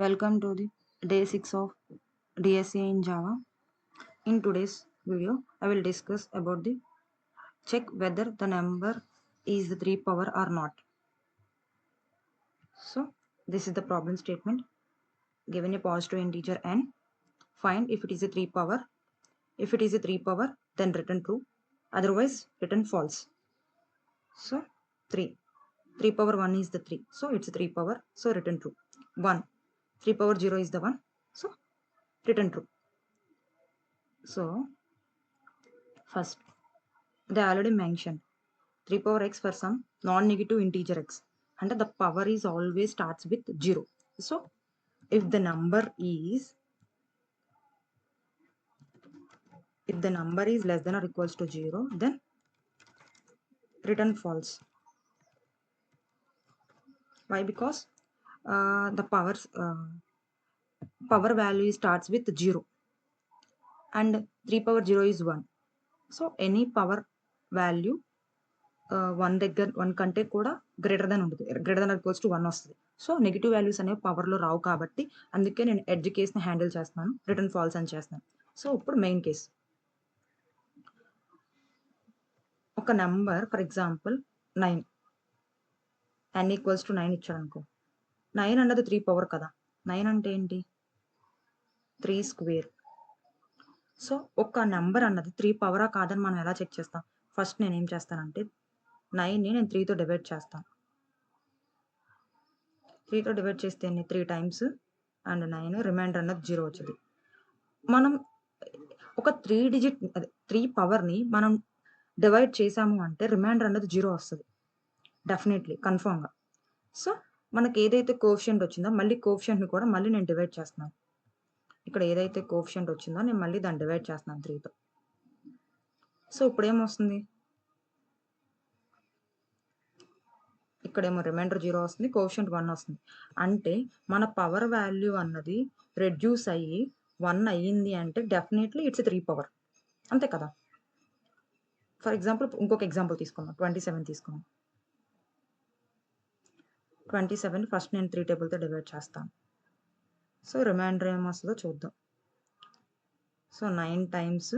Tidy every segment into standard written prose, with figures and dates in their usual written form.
Welcome to the day 6 of DSA in Java. In today's video, I will discuss about the check whether the number is the 3 power or not. So, this is the problem statement. Given a positive integer n, find if it is a 3 power. If it is a 3 power, then return true. Otherwise, return false. So, 3. 3 power 1 is the 3. So, it's 3 power. So, return true. 1. 3 power 0 is the 1. So, return true. So, first, they already mentioned 3 power x for some non-negative integer x, and the power is always starts with 0. So if the number is less than or equals to 0, then return false. Why? Because the power value starts with 0 and 3 power 0 is 1. So any power value one కంటే కూడా greater than ఉంటుంది, greater than equals to 1 వస్తుంది. So negative values అనేవి పవర్లో రావు కాబట్టి అందుకే నేను edge కేస్ని handle చేస్తున్నాను, రిటర్న్ ఫాల్స్ అని చేస్తున్నాను. సో ఇప్పుడు మెయిన్ కేస్, ఒక number for example 9, n equals to 9 ఇచ్చాడు అనుకో. 9 అన్నది 3 పవర్ కదా. 9 అంటే ఏంటి? 3 స్క్వేర్. సో ఒక నెంబర్ అన్నది 3 పవరా కాదని మనం ఎలా చెక్ చేస్తాం? ఫస్ట్ నేను ఏం చేస్తానంటే 9ని నేను 3తో డివైడ్ చేస్తాను. 3తో డివైడ్ చేస్తే 3 టైమ్స్ అండ్ 9, రిమైండర్ అన్నది 0 వచ్చింది. మనం ఒక 3 డిజిట్ 3 పవర్ని మనం డివైడ్ చేసాము అంటే రిమైండర్ అన్నది 0 వస్తుంది డెఫినెట్లీ, కన్ఫామ్గా. సో మనకి ఏదైతే కోఎఫిషియంట్ వచ్చిందో మళ్ళీ కోఎఫిషియంట్ని కూడా మళ్ళీ నేను డివైడ్ చేస్తున్నాను. ఇక్కడ ఏదైతే కోఎఫిషియంట్ వచ్చిందో నేను మళ్ళీ దాన్ని డివైడ్ చేస్తున్నాను 3తో. సో ఇప్పుడు ఏమొస్తుంది? ఇక్కడేమో రిమైండర్ 0 వస్తుంది, కోఎఫిషియంట్ 1 వస్తుంది. అంటే మన పవర్ వాల్యూ అన్నది రెడ్యూస్ అయ్యి 1 అయ్యింది అంటే డెఫినెట్లీ ఇట్స్ 3 పవర్, అంతే కదా. ఫర్ ఎగ్జాంపుల్ ఇంకొక ఎగ్జాంపుల్ తీసుకున్నాం, 27 తీసుకున్నాం. 27 ఫస్ట్ నేను 3 టేబుల్తో డివైడ్ చేస్తాను. సో రిమైండర్ ఏమొస్తుందో చూద్దాం. సో 9 టైమ్స్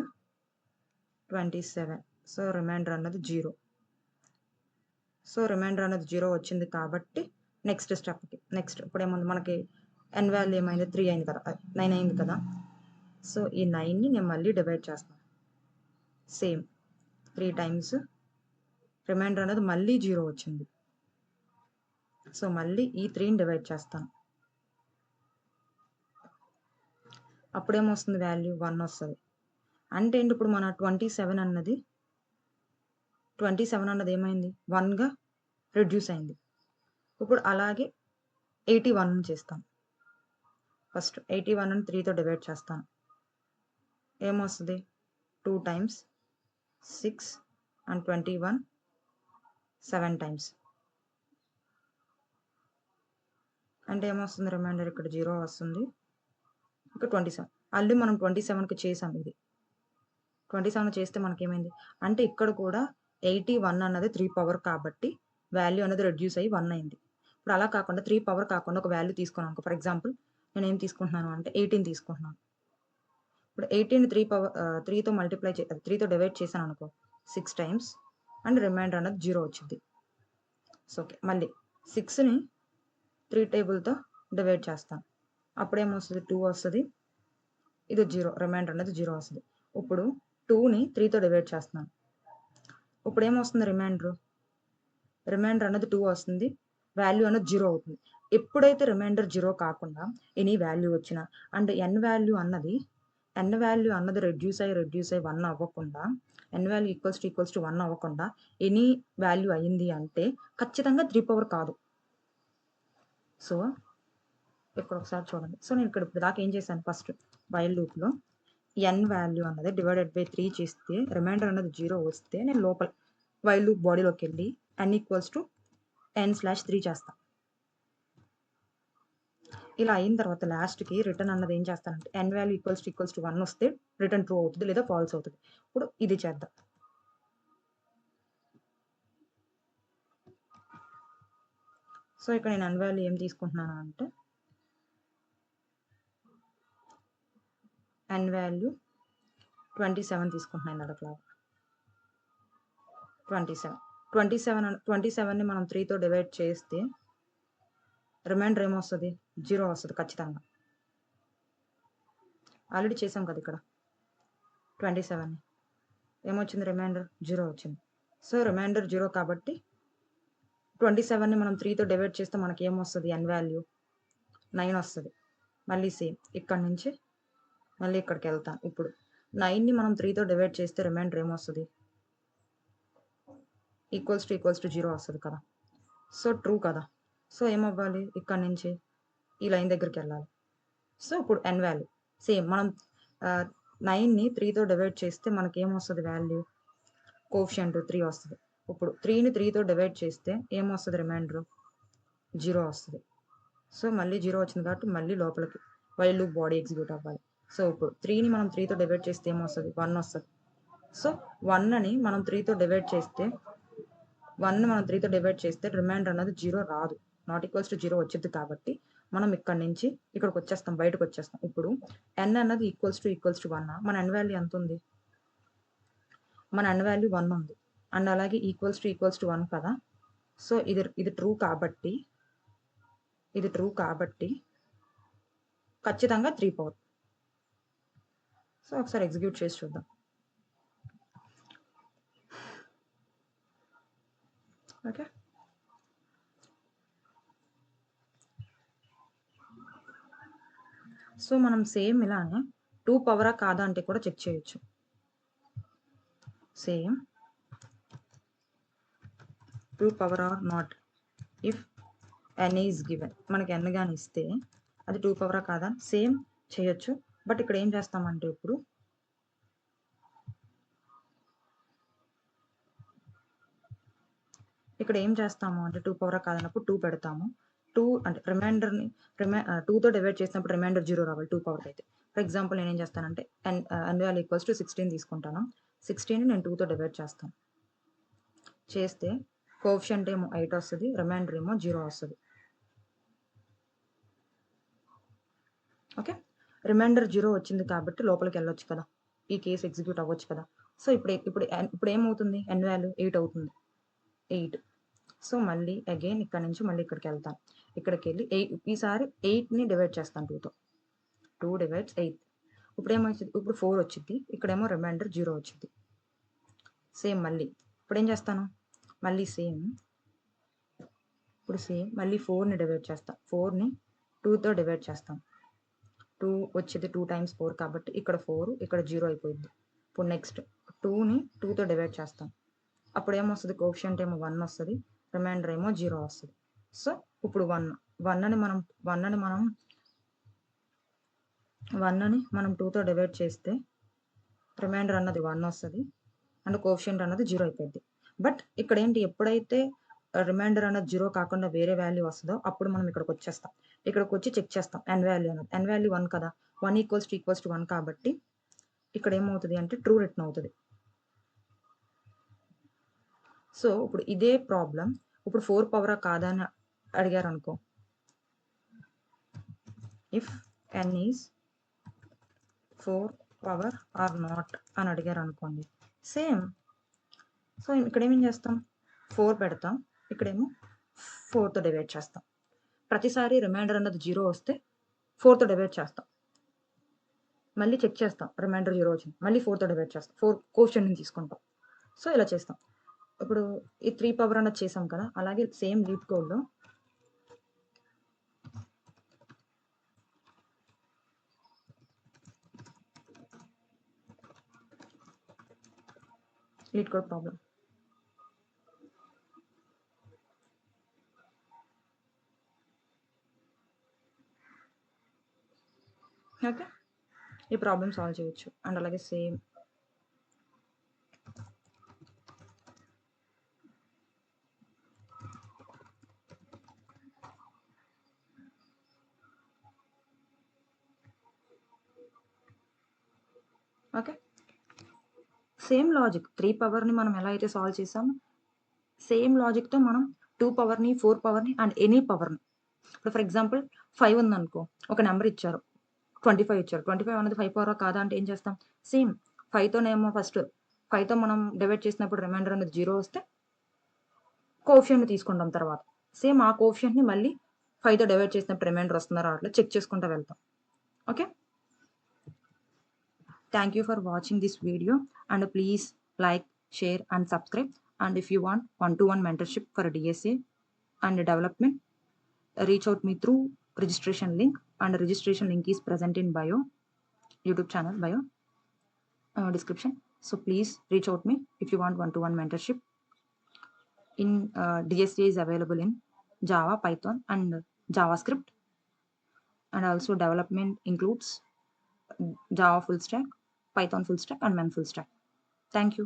27, సో రిమైండర్ అన్నది 0. సో రిమైండర్ అనేది 0 వచ్చింది కాబట్టి నెక్స్ట్ స్టెప్కి, నెక్స్ట్ ఇప్పుడు ఏముంది మనకి n వాల్యూ ఏమైంది? 3 అయింది కదా, 9 అయింది కదా. సో ఈ 9ని నేను మళ్ళీ డివైడ్ చేస్తాను. సేమ్ 3 టైమ్స్, రిమైండర్ అనేది మళ్ళీ 0 వచ్చింది. సో మళ్ళీ ఈ 3ని డివైడ్ చేస్తాను. అప్పుడేమొస్తుంది? వాల్యూ 1 వస్తుంది. అంటే ఏంటి? ఇప్పుడు మన 27 అన్నది ఏమైంది? 1గా రెడ్యూస్ అయింది. ఇప్పుడు అలాగే 81 చేస్తాను. ఫస్ట్ 81ని 3తో డివైడ్ చేస్తాను. ఏమొస్తుంది? 2 టైమ్స్ 6 అండ్ 21 7 టైమ్స్. అంటే ఏమొస్తుంది? రిమైండర్ ఇక్కడ 0 వస్తుంది, ఇక్కడ 27. ఆల్రెడీ మనం 27కి చేసాం. ఇది 27 చేస్తే మనకేమైంది అంటే ఇక్కడ కూడా 81 అన్నది 3 పవర్ కాబట్టి వాల్యూ అనేది రెడ్యూస్ అయ్యి 1 అయింది. ఇప్పుడు అలా కాకుండా 3 పవర్ కాకుండా ఒక వాల్యూ తీసుకున్నాను అనుకో. ఫర్ ఎగ్జాంపుల్ నేను ఏం తీసుకుంటున్నాను అంటే 18 తీసుకుంటున్నాను. ఇప్పుడు 18 3తో మల్టిప్లై 3తో డివైడ్ చేశాను అనుకో 6 టైమ్స్ అండ్ రిమైండర్ అనేది 0 వచ్చింది. సో ఓకే, మళ్ళీ 6ని 3 టేబుల్తో డివైడ్ చేస్తాను. అప్పుడేమొస్తుంది? 2 వస్తుంది, ఇది 0, రిమైండర్ అనేది 0 వస్తుంది. ఇప్పుడు 2ని 3తో డివైడ్ చేస్తున్నాను. ఇప్పుడు ఏమొస్తుంది? రిమైండర్ అన్నది 2 వస్తుంది, వాల్యూ అనేది 0 అవుతుంది. ఎప్పుడైతే రిమైండర్ 0 కాకుండా ఎనీ వాల్యూ వచ్చినా అండ్ n వాల్యూ అన్నది రెడ్యూస్ అయ్యి 1 అవ్వకుండా, n వాల్యూ ఈక్వల్స్ టు 1 అవ్వకుండా ఎనీ వాల్యూ అయ్యింది అంటే ఖచ్చితంగా 3 పవర్ కాదు. సో ఇక్కడ ఒకసారి చూడండి. సో నేను ఇక్కడ ఇప్పుడు దాకా ఏం చేశాను? ఫస్ట్ వైల్ లూప్లో n వాల్యూ అన్నది డివైడెడ్ బై 3 చేస్తే రిమైండర్ అన్నది 0 వస్తే నేను లోపల వైల్ లూప్ బాడీలోకి వెళ్ళి n ఈక్వల్స్ టు n/3 చేస్తాను. ఇలా అయిన తర్వాత లాస్ట్కి రిటర్న్ అన్నది ఏం చేస్తానంటే n వాల్యూ ఈక్వల్స్ టు 1 వస్తే రిటర్న్ ట్రూ అవుతుంది లేదా ఫాల్స్ అవుతుంది. ఇప్పుడు ఇది చేద్దాం. సో ఇక్కడ నేను n వాల్యూ ఏం తీసుకుంటున్నాను అంటే n వాల్యూ 27 తీసుకుంటున్నాను అడగలా 27ని మనం 3తో డివైడ్ చేస్తే రిమైండర్ ఏమొస్తుంది 0 వస్తుంది ఖచ్చితంగా. ఆల్రెడీ చేసాం కదా ఇక్కడ 27ని ఏమొచ్చింది రిమైండర్ 0 వచ్చింది. సో రిమైండర్ 0 కాబట్టి 27ని మనం 3తో డివైడ్ చేస్తే మనకి ఏమొస్తుంది n వాల్యూ 9 వస్తుంది. మళ్ళీ సేమ్ ఇక్కడ నుంచి మళ్ళీ ఇక్కడికి వెళ్తాను. ఇప్పుడు 9ని మనం 3తో డివైడ్ చేస్తే రిమైండర్ ఏమొస్తుంది ఈక్వల్స్ టు 0 వస్తుంది కదా. సో ట్రూ కదా. సో ఏమవ్వాలి ఇక్కడ నుంచి ఈ లైన్ దగ్గరికి వెళ్ళాలి. సో ఇప్పుడు n వాల్యూ సేమ్ మనం 9ని 3తో డివైడ్ చేస్తే మనకి ఏమొస్తుంది వాల్యూ కోఎఫిషియంట్ 3 వస్తుంది. ఇప్పుడు 3ని 3తో డివైడ్ చేస్తే ఏమొస్తుంది రిమైండర్ 0 వస్తుంది. సో మళ్ళీ 0 వచ్చింది కాబట్టి మళ్ళీ లోపలికి వైల్ లూప్ బాడీ ఎగ్జిక్యూట్ అవ్వాలి. సో ఇప్పుడు 3ని మనం 3తో డివైడ్ చేస్తే ఏమొస్తుంది 1 వస్తుంది. సో 1ని మనం 3తో డివైడ్ చేస్తే రిమైండర్ అన్నది 0 రాదు. నాట్ ఈక్వల్స్ టు 0 వచ్చింది కాబట్టి మనం ఇక్కడ నుంచి ఇక్కడికి వచ్చేస్తాం, బయటకు వచ్చేస్తాం. ఇప్పుడు n అన్నది ఈక్వల్స్ టు 1. మన n వాల్యూ ఎంత ఉంది, మన n వాల్యూ 1 ఉంది అండ్ అలాగే ఈక్వల్స్ టు 1 కదా. సో ఇది ట్రూ కాబట్టి ఖచ్చితంగా 3 పవర్. సో ఒకసారి ఎగ్జిక్యూట్ చేసి చూద్దాం. ఓకే, సో మనం సేమ్ ఇలానే 2 పవరా కాదా అంటే కూడా చెక్ చేయొచ్చు. Same 2 power or not if n is given. మనకి n గాని ఇస్తే అది 2 పవరా కాదా సేమ్ చేయొచ్చు. బట్ ఇక్కడ ఏం చేస్తామంటే ఇప్పుడు ఇక్కడ ఏం చేస్తాము అంటే 2 పవరా కాదన్నప్పుడు 2 పెడతాము. 2 అంటే రిమైండర్ని 2తో డివైడ్ చేసినప్పుడు రిమైండర్ 0 రావాలి 2 పవర్ అయితే. ఫర్ ఎగ్జాంపుల్ నేను ఏం చేస్తానంటే n వాల్యూ ఈక్వల్స్ టు 16 తీసుకుంటాను. 16ని నేను 2తో డివైడ్ చేస్తాను. చేస్తే కోఎఫిషియంట్ ఏమో 8 వస్తుంది, రిమైండర్ ఏమో 0 వస్తుంది. ఓకే, రిమైండర్ 0 వచ్చింది కాబట్టి లోపలికి వెళ్ళొచ్చు కదా, ఈ కేసు ఎగ్జిక్యూట్ అవ్వచ్చు కదా. సో ఇప్పుడు ఏమవుతుంది n వాల్యూ 8 అవుతుంది 8. సో మళ్ళీ అగైన్ ఇక్కడ నుంచి మళ్ళీ ఇక్కడికి వెళ్తాను. ఇక్కడికి వెళ్ళి ఈసారి 8ని డివైడ్ చేస్తాను 2తో. 2 డివైడ్స్ 8. ఇప్పుడు ఏమవుతుంది, ఇప్పుడు 4 వచ్చింది, ఇక్కడేమో రిమైండర్ 0 వచ్చింది. సేమ్ మళ్ళీ ఇప్పుడు ఏం చేస్తాను, మళ్ళీ సేమ్ మళ్ళీ 4ని డివైడ్ చేస్తాను. 4ని 2తో డివైడ్ చేస్తాను. 2 వచ్చింది 2 times 4 కాబట్టి ఇక్కడ 4 ఇక్కడ 0 అయిపోయింది. ఇప్పుడు నెక్స్ట్ 2ని 2తో డివైడ్ చేస్తాను. అప్పుడు ఏమొస్తుంది కోఎఫిషియంట్ ఏమో 1 వస్తుంది, రిమైండర్ ఏమో 0 వస్తుంది. సో ఇప్పుడు 1ని మనం 2తో డివైడ్ చేస్తే రిమైండర్ అన్నది 1 వస్తుంది అండ్ కోఎఫిషియంట్ అన్నది 0 అయిపోయింది. బట్ ఇక్కడ ఏంటి, ఎప్పుడైతే రిమైండర్ అన్నది 0 కాకుండా వేరే వాల్యూ వస్తుందో అప్పుడు మనం ఇక్కడికి వచ్చేస్తాం. ఇక్కడికి వచ్చి చెక్ చేస్తాం n వాల్యూ అన్నది. n వాల్యూ 1 కదా, 1 ఈక్వల్స్ టు 1 కాబట్టి ఇక్కడ ఏమవుతుంది అంటే ట్రూ రిటర్న్ అవుతుంది. సో ఇప్పుడు ఇదే ప్రాబ్లం ఇప్పుడు 4 పవరా కాదా అని అడిగారు అనుకో, if n is 4 power or not అని అడిగారు అనుకోండి, సేమ్. సో ఇక్కడ ఏమేం చేస్తాం 4 పెడతాం, ఇక్కడేమో 4తో డివైడ్ చేస్తాం. ప్రతిసారి రిమైండర్ అన్నది 0 వస్తే 4తో డివైడ్ చేస్తాం, మళ్ళీ చెక్ చేస్తాం రిమైండర్ 0 వచ్చింది, మళ్ళీ 4తో డివైడ్ చేస్తాం, 4 కోఎఫిషియంట్ని తీసుకుంటాం. సో ఇలా చేస్తాం. ఇప్పుడు ఈ 3 పవర్ అన్నది చేసాం కదా, అలాగే సేమ్ లీడ్ కోడ్లో ప్రాబ్లం. ఓకే, ఈ ప్రాబ్లం సాల్వ్ చేయొచ్చు. అండ్ అలాగే సేమ్ ఓకే, సేమ్ లాజిక్ 3 పవర్ని మనం ఎలా అయితే సాల్వ్ చేసామో సేమ్ లాజిక్తో మనం 2 పవర్ని 4 పవర్ని అండ్ ఎనీ పవర్ని, ఇప్పుడు ఫర్ ఎగ్జాంపుల్ 5 ఉందనుకో, ఒక నెంబర్ ఇచ్చారు 25 ఇచ్చారు. 25 అనేది 5 పవరా కాదా అంటే ఏం చేస్తాం? సేమ్ 5తోనేమో ఫస్ట్ 5తో మనం డివైడ్ చేసినప్పుడు రిమైండర్ అనేది 0 వస్తే కోఎఫిషియంట్‌ని తీసుకుంటాం తర్వాత. సేమ్ ఆ కోఎఫిషియంట్‌ని మళ్ళీ 5తో డివైడ్ చేసినప్పుడు రిమైండర్ వస్తుందా రావట్లేదా చెక్ చేసుకుంటా వెళ్తాం. Okay. Thank you for watching this video and please like, share and subscribe. And if you want one-to-one mentorship for DSA and development, reach out me through registration link, and registration link is present in bio, YouTube channel bio description. So please reach out me if you want one-to-one mentorship. In DSA is available in Java, Python and JavaScript, and also development includes Java full stack, Python full stack and Men full stack. Thank you.